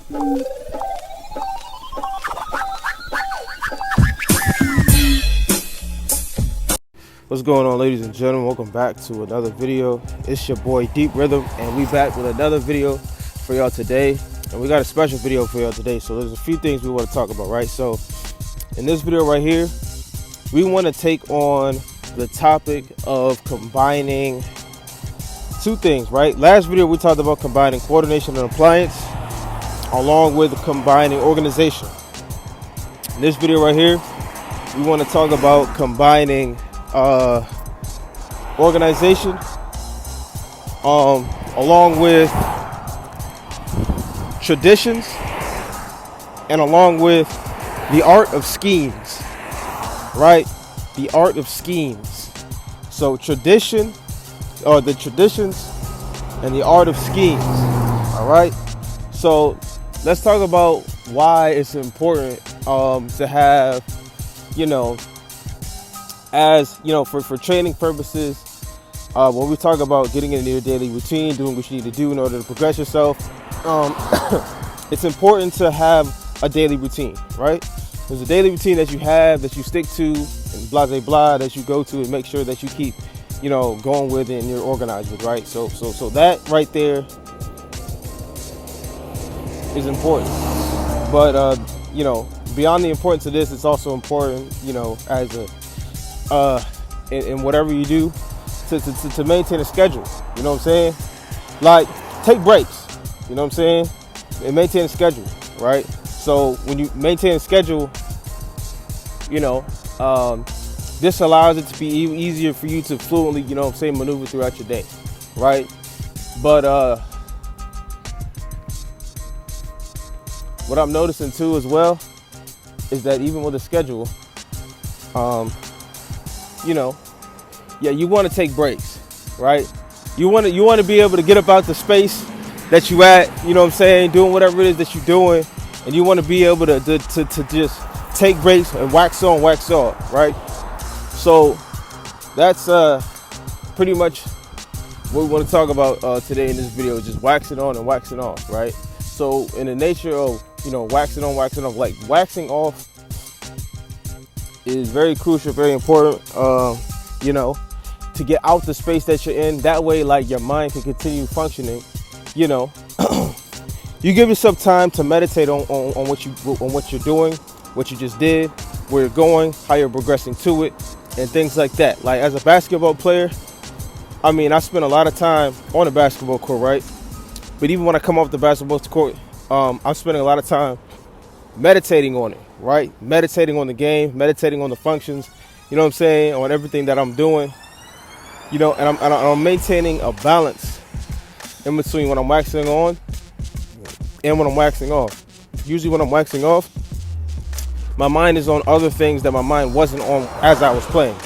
What's going on, ladies and gentlemen? Welcome back to another video. It's your boy Deep Rhythm, and we back with another video for y'all today. And we got a special video for y'all today. So there's a few things we want to talk about, right? So in this video right here, we want to take on the topic of combining two things, right? Last video we talked about combining coordination and appliance along with combining organization. In this video right here, we want to talk about combining organization along with traditions and along with the art of schemes, right? The art of schemes. So tradition, or the traditions and the art of schemes. All right, so let's talk about why it's important to have, as for training purposes, when we talk about getting into your daily routine, doing what you need to do in order to progress yourself, it's important to have a daily routine, right? There's a daily routine that you have, that you stick to, and blah blah blah, that you go to and make sure that you keep going with it and you're organized with, right? So that right there is important. But beyond the importance of this, it's also important, as in whatever you do, to maintain a schedule. You know what I'm saying? Like, take breaks. You know what I'm saying? And maintain a schedule, right? So when you maintain a schedule, this allows it to be easier for you to fluently, maneuver throughout your day, right? But what I'm noticing too as well is that even with a schedule, you want to take breaks, right? You want to be able to get up out the space that you at, doing whatever it is that you're doing, and you want to be able to just take breaks and wax on, wax off, right? So that's pretty much what we want to talk about today in this video, just waxing on and waxing off, right? So in the nature of waxing on, waxing off, like waxing off is very crucial, very important, to get out the space that you're in. That way, like, your mind can continue functioning. You give yourself time to meditate on what you're doing, what you just did, where you're going, how you're progressing to it, and things like that. Like, as a basketball player, I spend a lot of time on the basketball court, right? But even when I come off the basketball court, I'm spending a lot of time meditating on it, right? Meditating on the game, meditating on the functions, on everything that I'm doing, and I'm maintaining a balance in between when I'm waxing on and when I'm waxing off. Usually when I'm waxing off, my mind is on other things that my mind wasn't on as I was playing,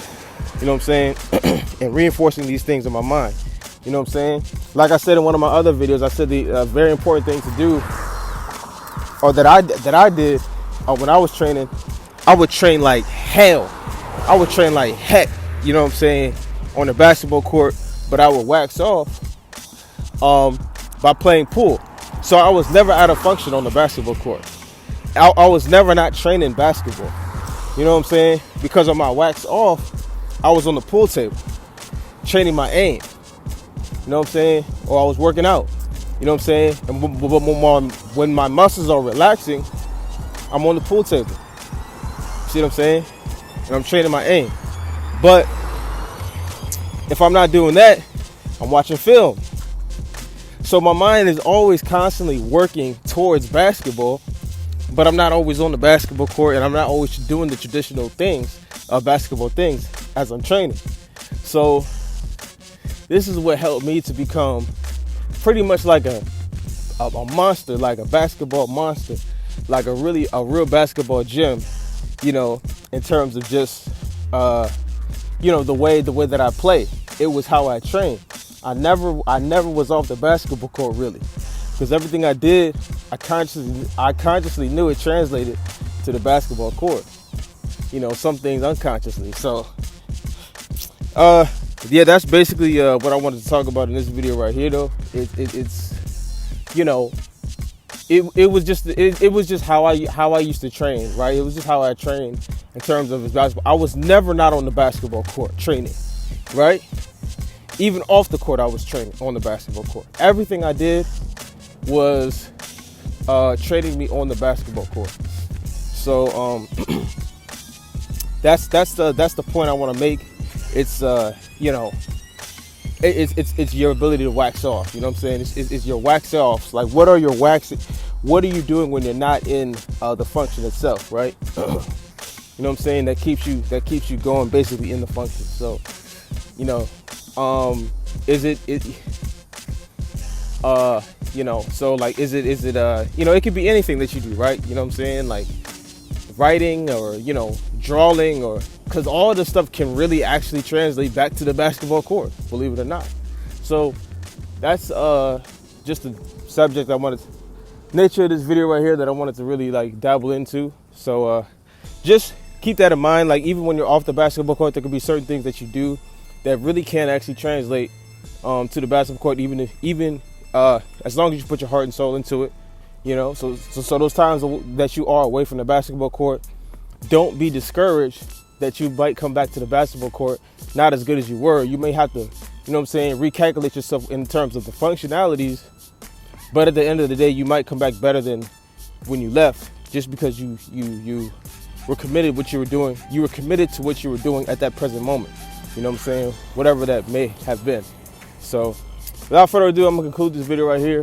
and reinforcing these things in my mind, Like I said in one of my other videos, I said the very important thing to do, or that I did when I was training, I would train like hell. I would train like heck, on the basketball court, but I would wax off by playing pool. So I was never out of function on the basketball court. I was never not training basketball. Because of my wax off, I was on the pool table training my aim. Or I was working out. And when my muscles are relaxing, I'm on the pool table. See what I'm saying? And I'm training my aim. But if I'm not doing that, I'm watching film. So my mind is always constantly working towards basketball, but I'm not always on the basketball court, and I'm not always doing the traditional things, basketball things, as I'm training. So this is what helped me to become pretty much like a monster, like a basketball monster, like a real basketball gym, in terms of just the way that I play. It was how I trained. I never was off the basketball court, really, because everything I did, I consciously knew it translated to the basketball court. Some things unconsciously. So that's basically what I wanted to talk about in this video right here, though. It's it was just it was just how I used to train, right? It was just how I trained in terms of basketball. I was never not on the basketball court training, right? Even off the court, I was training on the basketball court. Everything I did was training me on the basketball court. So that's the point I want to make. It's it's your ability to wax off. You know what I'm saying? It's your wax offs. Like, what are your wax? What are you doing when you're not in the function itself, right? You know what I'm saying? That keeps you going basically in the function. So, is it so like is it it could be anything that you do, right? You know what I'm saying? Like writing or drawing, or because all this stuff can really actually translate back to the basketball court, believe it or not. So that's just the subject nature of this video right here that I wanted to really like dabble into. So just keep that in mind. Like, even when you're off the basketball court, there could be certain things that you do that really can't actually translate to the basketball court, even as long as you put your heart and soul into it. So those times that you are away from the basketball court, don't be discouraged that you might come back to the basketball court not as good as you were. You may have to, recalculate yourself in terms of the functionalities, but at the end of the day, you might come back better than when you left, just because you were committed to what you were doing. You were committed to what you were doing at that present moment. You know what I'm saying? Whatever that may have been. So without further ado, I'm gonna conclude this video right here.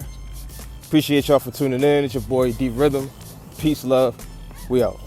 Appreciate y'all for tuning in. It's your boy D Rhythm. Peace, love. We out.